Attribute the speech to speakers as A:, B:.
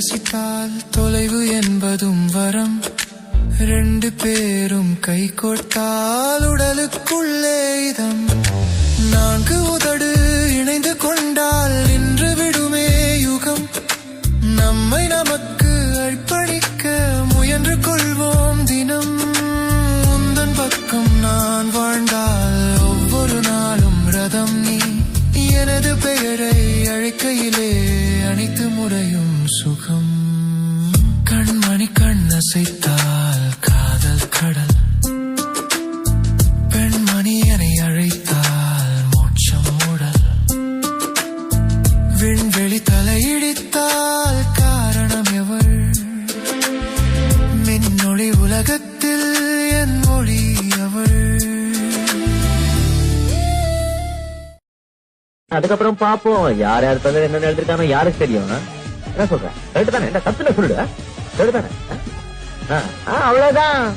A: ரசித்தால் தொலைவு என்பதும் வரம். ரெண்டு பேரும் கை கோர்த்தால் உடலுக்குள்ளே இதம். நான்கு உதடு இணைந்து கொண்டால் நின்று விடுமே யுகம். நம்மை நமக்கு அர்ப்பணிக்க முயன்று கொள்வோம் தினம். உந்தன் பக்கம் நான் வாழ்ந்தால் ஒவ்வொரு நாளும் ரதம் நீ. எனது பெயரை அழைக்கையிலே அனைத்து முறையும் சுகம். கண்மணி கண்ணசைத்தால் காதல் கடல். பெண்மணி என்னை அழைத்தால் மோட்சம் உடல். விண்வெளி தலையிடித்தால் காரணம் எவள்? மின்னொளி உலகத்தில் என் மொழி அவள்.
B: அதுக்கப்புறம் பாப்போம் யார் யார் தவிர என்ன எழுதிருக்கானோ யாருக்கு தெரியும். என்ன சொல்றேன்? கரெக்ட் தானே? என்ன தப்புல சொல்லுடா. கரெக்ட் தானே? அவ்வளவுதான்.